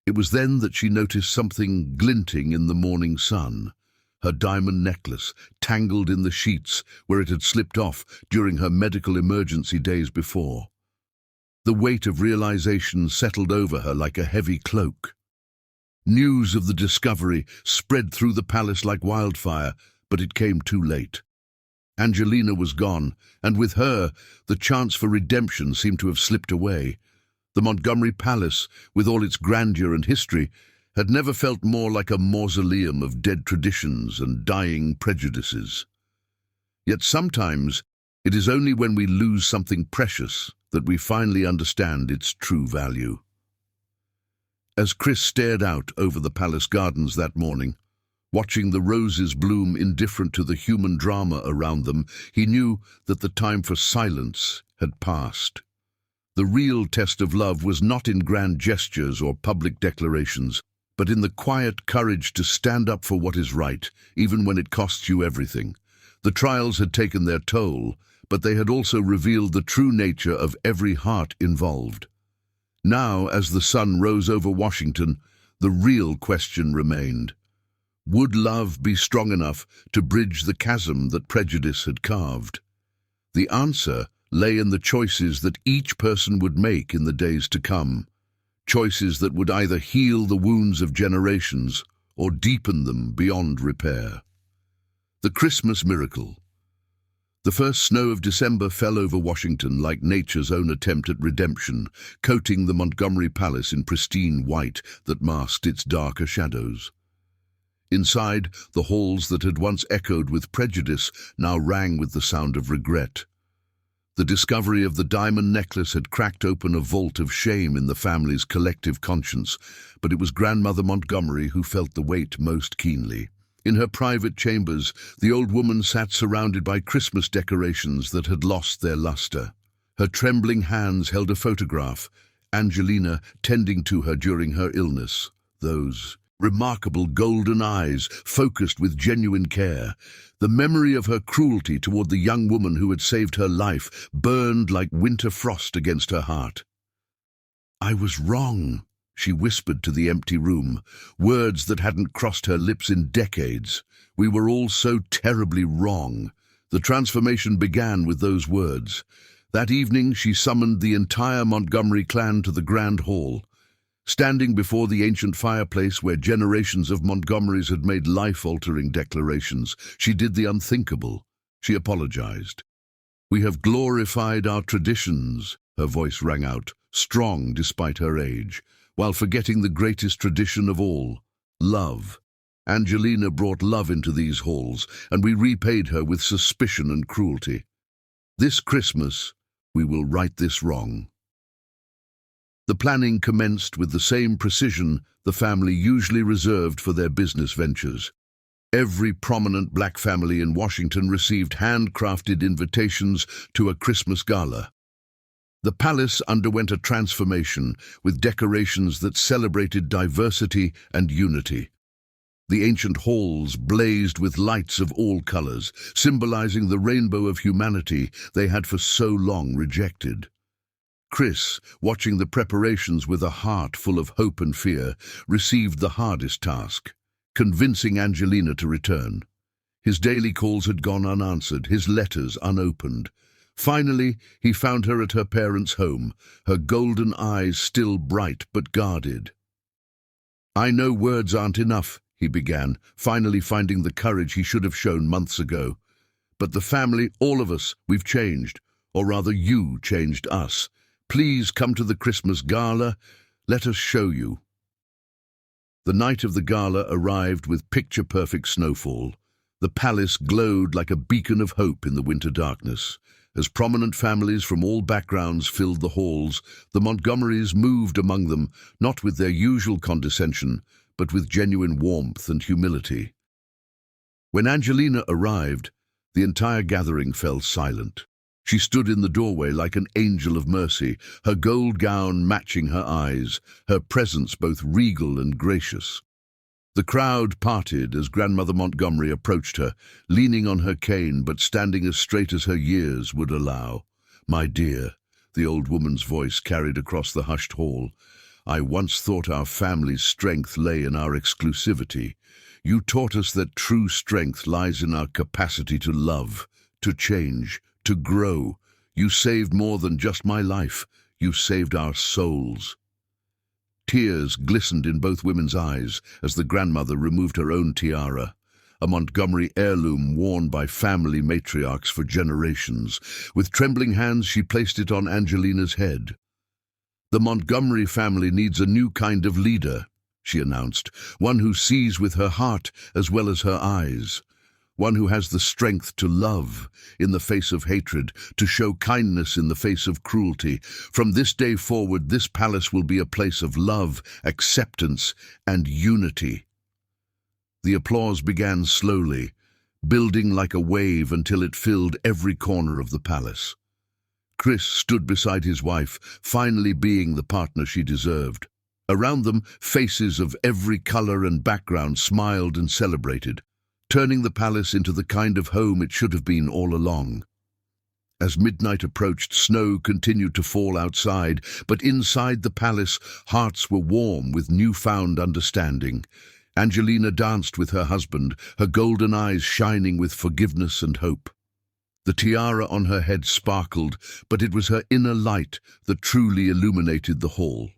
It was then that she noticed something glinting in the morning sun, her diamond necklace tangled in the sheets where it had slipped off during her medical emergency days before. The weight of realization settled over her like a heavy cloak. News of the discovery spread through the palace like wildfire, but it came too late. Angelina was gone, and with her, the chance for redemption seemed to have slipped away. The Montgomery Palace, with all its grandeur and history, had never felt more like a mausoleum of dead traditions and dying prejudices. Yet sometimes, it is only when we lose something precious that we finally understand its true value. As Chris stared out over the palace gardens that morning, watching the roses bloom indifferent to the human drama around them, he knew that the time for silence had passed. The real test of love was not in grand gestures or public declarations, but in the quiet courage to stand up for what is right, even when it costs you everything. The trials had taken their toll, but they had also revealed the true nature of every heart involved. Now, as the sun rose over Washington, the real question remained. Would love be strong enough to bridge the chasm that prejudice had carved? The answer lay in the choices that each person would make in the days to come, choices that would either heal the wounds of generations or deepen them beyond repair. The Christmas miracle. The first snow of December fell over Washington like nature's own attempt at redemption, coating the Montgomery Palace in pristine white that masked its darker shadows. Inside, the halls that had once echoed with prejudice now rang with the sound of regret. The discovery of the diamond necklace had cracked open a vault of shame in the family's collective conscience, but it was Grandmother Montgomery who felt the weight most keenly. In her private chambers, the old woman sat surrounded by Christmas decorations that had lost their luster. Her trembling hands held a photograph, Angelina tending to her during her illness. Those remarkable golden eyes, focused with genuine care. The memory of her cruelty toward the young woman who had saved her life burned like winter frost against her heart. "I was wrong," she whispered to the empty room, words that hadn't crossed her lips in decades. "We were all so terribly wrong." The transformation began with those words. That evening she summoned the entire Montgomery clan to the Grand Hall. Standing before the ancient fireplace where generations of Montgomerys had made life-altering declarations, she did the unthinkable. She apologized. "We have glorified our traditions," her voice rang out, strong despite her age, while forgetting the greatest tradition of all, love. Angelina brought love into these halls, and we repaid her with suspicion and cruelty. This Christmas, we will right this wrong. The planning commenced with the same precision the family usually reserved for their business ventures. Every prominent black family in Washington received handcrafted invitations to a Christmas gala. The palace underwent a transformation with decorations that celebrated diversity and unity. The ancient halls blazed with lights of all colors, symbolizing the rainbow of humanity they had for so long rejected. Chris, watching the preparations with a heart full of hope and fear, received the hardest task, convincing Angelina to return. His daily calls had gone unanswered, his letters unopened. Finally, he found her at her parents' home, her golden eyes still bright but guarded. "I know words aren't enough," he began, finally finding the courage he should have shown months ago. "But the family, all of us, we've changed, or rather you changed us. Please come to the Christmas gala. Let us show you." The night of the gala arrived with picture-perfect snowfall. The palace glowed like a beacon of hope in the winter darkness. As prominent families from all backgrounds filled the halls, the Montgomerys moved among them, not with their usual condescension, but with genuine warmth and humility. When Angelina arrived, the entire gathering fell silent. She stood in the doorway like an angel of mercy, her gold gown matching her eyes, her presence both regal and gracious. The crowd parted as Grandmother Montgomery approached her, leaning on her cane but standing as straight as her years would allow. "My dear," the old woman's voice carried across the hushed hall, "I once thought our family's strength lay in our exclusivity. You taught us that true strength lies in our capacity to love, to change, to grow. You saved more than just my life. You saved our souls." Tears glistened in both women's eyes as the grandmother removed her own tiara, a Montgomery heirloom worn by family matriarchs for generations. With trembling hands, she placed it on Angelina's head. "The Montgomery family needs a new kind of leader," she announced, "one who sees with her heart as well as her eyes. One who has the strength to love in the face of hatred, to show kindness in the face of cruelty. From this day forward, this palace will be a place of love, acceptance, and unity." The applause began slowly, building like a wave until it filled every corner of the palace. Chris stood beside his wife, finally being the partner she deserved. Around them, faces of every color and background smiled and celebrated, turning the palace into the kind of home it should have been all along. As midnight approached, snow continued to fall outside, but inside the palace, hearts were warm with newfound understanding. Angelina danced with her husband, her golden eyes shining with forgiveness and hope. The tiara on her head sparkled, but it was her inner light that truly illuminated the hall.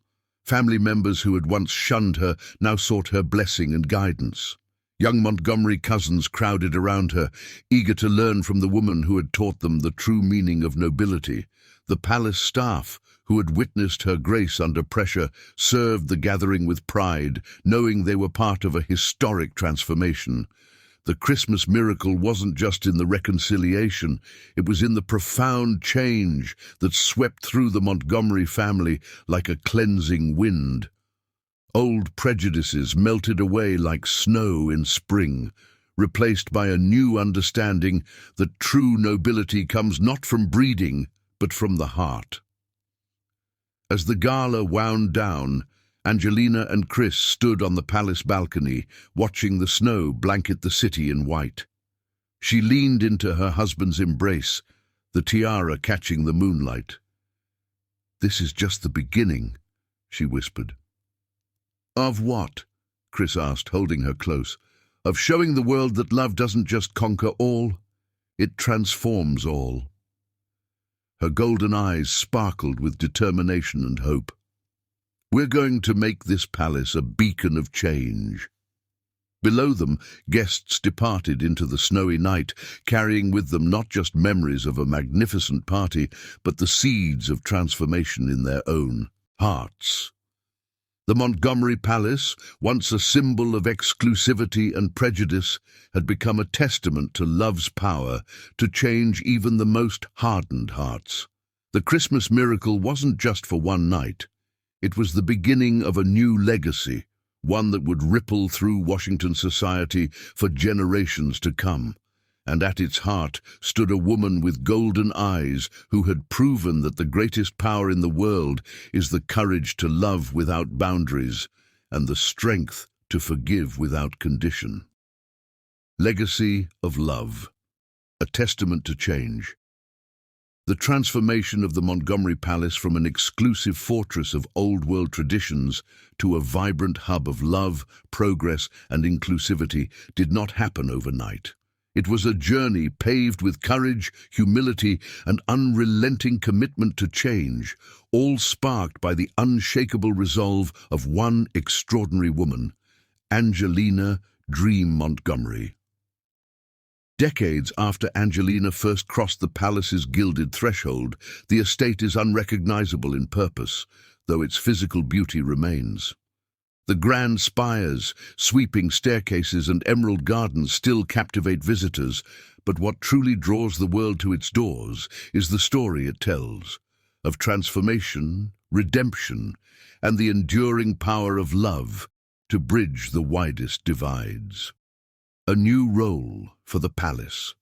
Family members who had once shunned her now sought her blessing and guidance. Young Montgomery cousins crowded around her, eager to learn from the woman who had taught them the true meaning of nobility. The palace staff, who had witnessed her grace under pressure, served the gathering with pride, knowing they were part of a historic transformation. The Christmas miracle wasn't just in the reconciliation, it was in the profound change that swept through the Montgomery family like a cleansing wind. Old prejudices melted away like snow in spring, replaced by a new understanding that true nobility comes not from breeding, but from the heart. As the gala wound down, Angelina and Chris stood on the palace balcony, watching the snow blanket the city in white. She leaned into her husband's embrace, the tiara catching the moonlight. "This is just the beginning," she whispered. "Of what?" Chris asked, holding her close. "Of showing the world that love doesn't just conquer all, it transforms all." Her golden eyes sparkled with determination and hope. "We're going to make this palace a beacon of change." Below them, guests departed into the snowy night, carrying with them not just memories of a magnificent party, but the seeds of transformation in their own hearts. The Montgomery Palace, once a symbol of exclusivity and prejudice, had become a testament to love's power to change even the most hardened hearts. The Christmas miracle wasn't just for one night. It was the beginning of a new legacy, one that would ripple through Washington society for generations to come. And at its heart stood a woman with golden eyes who had proven that the greatest power in the world is the courage to love without boundaries and the strength to forgive without condition. Legacy of love, a testament to change. The transformation of the Montgomery Palace from an exclusive fortress of old-world traditions to a vibrant hub of love, progress, and inclusivity did not happen overnight. It was a journey paved with courage, humility, and unrelenting commitment to change, all sparked by the unshakable resolve of one extraordinary woman, Angelina "Dream" Montgomery. Decades after Angelina first crossed the palace's gilded threshold, the estate is unrecognizable in purpose, though its physical beauty remains. The grand spires, sweeping staircases, and emerald gardens still captivate visitors, but what truly draws the world to its doors is the story it tells, of transformation, redemption, and the enduring power of love to bridge the widest divides. A new role for the palace.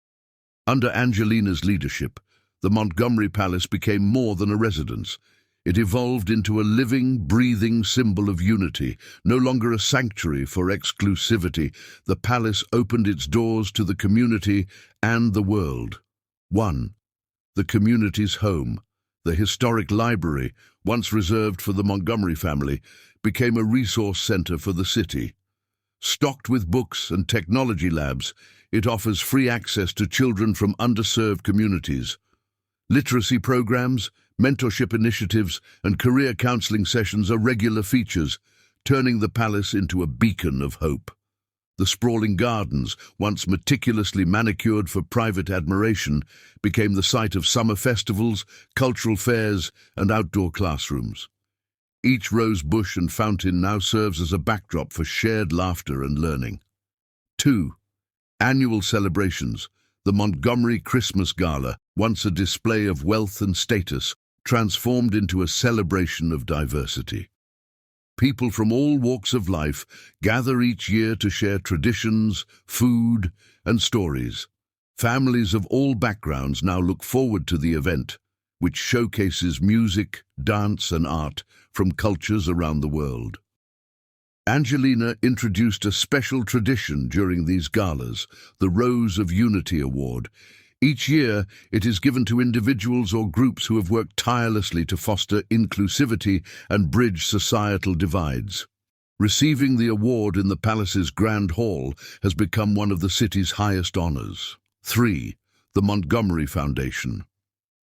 Under Angelina's leadership, the Montgomery Palace became more than a residence. It evolved into a living, breathing symbol of unity, no longer a sanctuary for exclusivity. The palace opened its doors to the community and the world. 1. The community's home. The historic library, once reserved for the Montgomery family, became a resource center for the city. Stocked with books and technology labs, it offers free access to children from underserved communities. Literacy programs, mentorship initiatives, and career counseling sessions are regular features, turning the palace into a beacon of hope. The sprawling gardens, once meticulously manicured for private admiration, became the site of summer festivals, cultural fairs, and outdoor classrooms. Each rose bush and fountain now serves as a backdrop for shared laughter and learning. 2. Annual celebrations. The Montgomery Christmas Gala, once a display of wealth and status, transformed into a celebration of diversity. People from all walks of life gather each year to share traditions, food, and stories. Families of all backgrounds now look forward to the event, which showcases music, dance, and art from cultures around the world. Angelina introduced a special tradition during these galas, the Rose of Unity Award. Each year, it is given to individuals or groups who have worked tirelessly to foster inclusivity and bridge societal divides. Receiving the award in the palace's Grand Hall has become one of the city's highest honors. 3. The Montgomery Foundation.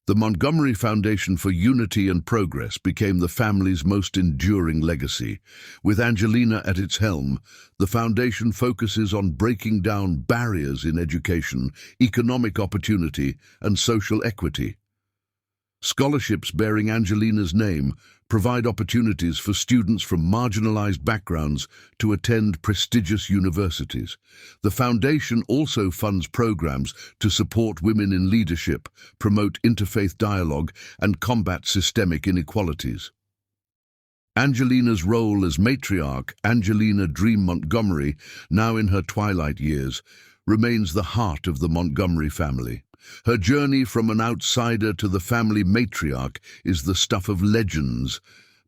The Montgomery Foundation for Unity and Progress became the family's most enduring legacy. With Angelina at its helm, the foundation focuses on breaking down barriers in education, economic opportunity, and social equity. Scholarships bearing Angelina's name provide opportunities for students from marginalized backgrounds to attend prestigious universities. The foundation also funds programs to support women in leadership, promote interfaith dialogue, and combat systemic inequalities. Angelina's role as matriarch, Angelina Dream Montgomery, now in her twilight years, remains the heart of the Montgomery family. Her journey from an outsider to the family matriarch is the stuff of legends,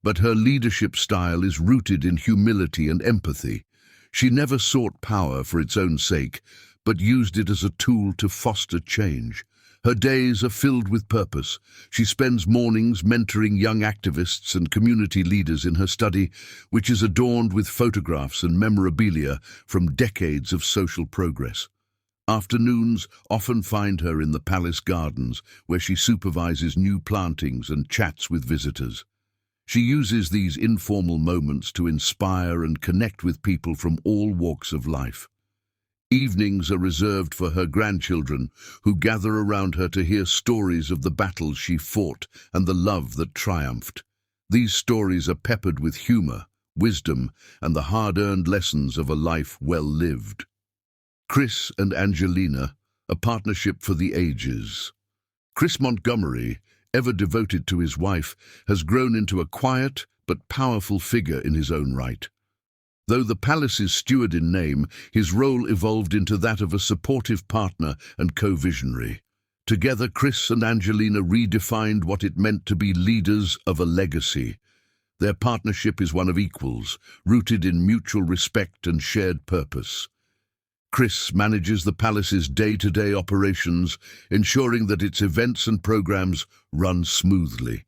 but her leadership style is rooted in humility and empathy. She never sought power for its own sake, but used it as a tool to foster change. Her days are filled with purpose. She spends mornings mentoring young activists and community leaders in her study, which is adorned with photographs and memorabilia from decades of social progress. Afternoons often find her in the palace gardens, where she supervises new plantings and chats with visitors. She uses these informal moments to inspire and connect with people from all walks of life. Evenings are reserved for her grandchildren, who gather around her to hear stories of the battles she fought and the love that triumphed. These stories are peppered with humor, wisdom, and the hard-earned lessons of a life well lived. Chris and Angelina, a partnership for the ages. Chris Montgomery, ever devoted to his wife, has grown into a quiet but powerful figure in his own right. Though the palace's steward in name, his role evolved into that of a supportive partner and co-visionary. Together, Chris and Angelina redefined what it meant to be leaders of a legacy. Their partnership is one of equals, rooted in mutual respect and shared purpose. Chris manages the palace's day-to-day operations, ensuring that its events and programs run smoothly.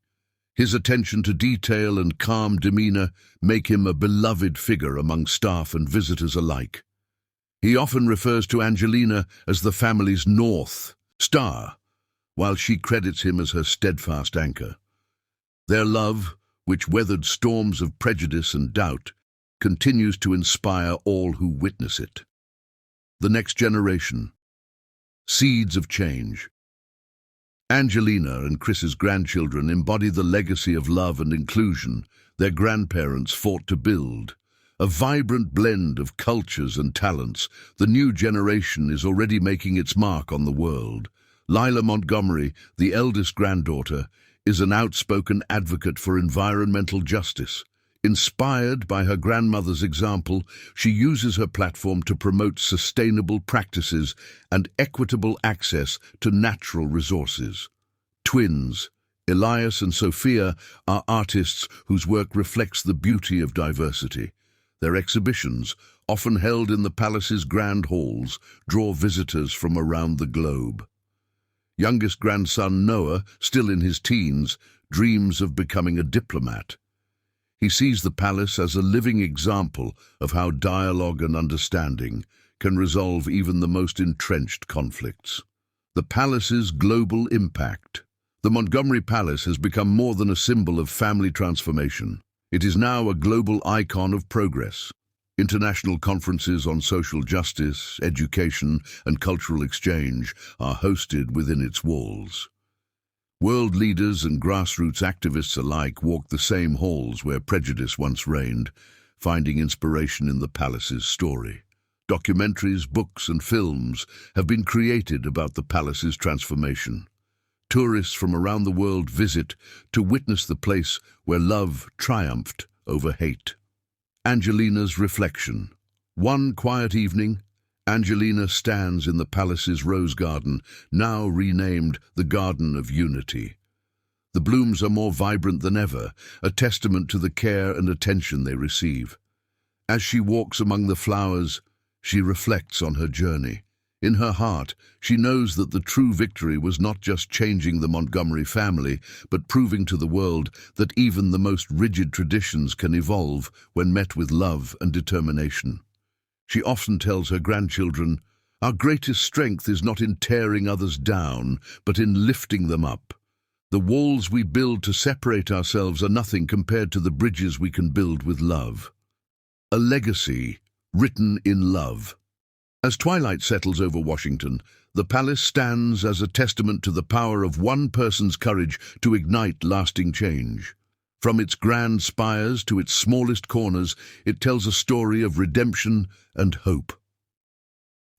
His attention to detail and calm demeanor make him a beloved figure among staff and visitors alike. He often refers to Angelina as the family's North Star, while she credits him as her steadfast anchor. Their love, which weathered storms of prejudice and doubt, continues to inspire all who witness it. The next generation. Seeds of change. Angelina and Chris's grandchildren embody the legacy of love and inclusion their grandparents fought to build. A vibrant blend of cultures and talents, the new generation is already making its mark on the world. Lila Montgomery, the eldest granddaughter, is an outspoken advocate for environmental justice. Inspired by her grandmother's example, she uses her platform to promote sustainable practices and equitable access to natural resources. Twins, Elias and Sophia, are artists whose work reflects the beauty of diversity. Their exhibitions, often held in the palace's grand halls, draw visitors from around the globe. Youngest grandson Noah, still in his teens, dreams of becoming a diplomat. He sees the palace as a living example of how dialogue and understanding can resolve even the most entrenched conflicts. The palace's global impact. The Montgomery Palace has become more than a symbol of family transformation. It is now a global icon of progress. International conferences on social justice, education, and cultural exchange are hosted within its walls. World leaders and grassroots activists alike walk the same halls where prejudice once reigned, finding inspiration in the palace's story. Documentaries, books, and films have been created about the palace's transformation. Tourists from around the world visit to witness the place where love triumphed over hate. Angelina's reflection. One quiet evening, Angelina stands in the palace's rose garden, now renamed the Garden of Unity. The blooms are more vibrant than ever, a testament to the care and attention they receive. As she walks among the flowers, she reflects on her journey. In her heart, she knows that the true victory was not just changing the Montgomery family, but proving to the world that even the most rigid traditions can evolve when met with love and determination. She often tells her grandchildren, "Our greatest strength is not in tearing others down, but in lifting them up. The walls we build to separate ourselves are nothing compared to the bridges we can build with love." A legacy written in love. As twilight settles over Washington, the palace stands as a testament to the power of one person's courage to ignite lasting change. From its grand spires to its smallest corners, it tells a story of redemption and hope.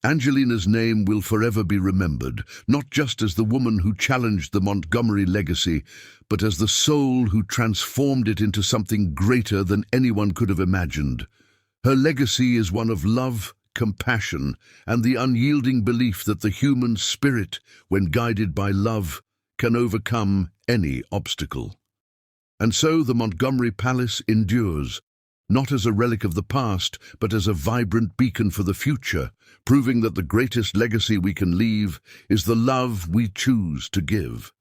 Angelina's name will forever be remembered, not just as the woman who challenged the Montgomery legacy, but as the soul who transformed it into something greater than anyone could have imagined. Her legacy is one of love, compassion, and the unyielding belief that the human spirit, when guided by love, can overcome any obstacle. And so the Montgomery Palace endures, not as a relic of the past, but as a vibrant beacon for the future, proving that the greatest legacy we can leave is the love we choose to give.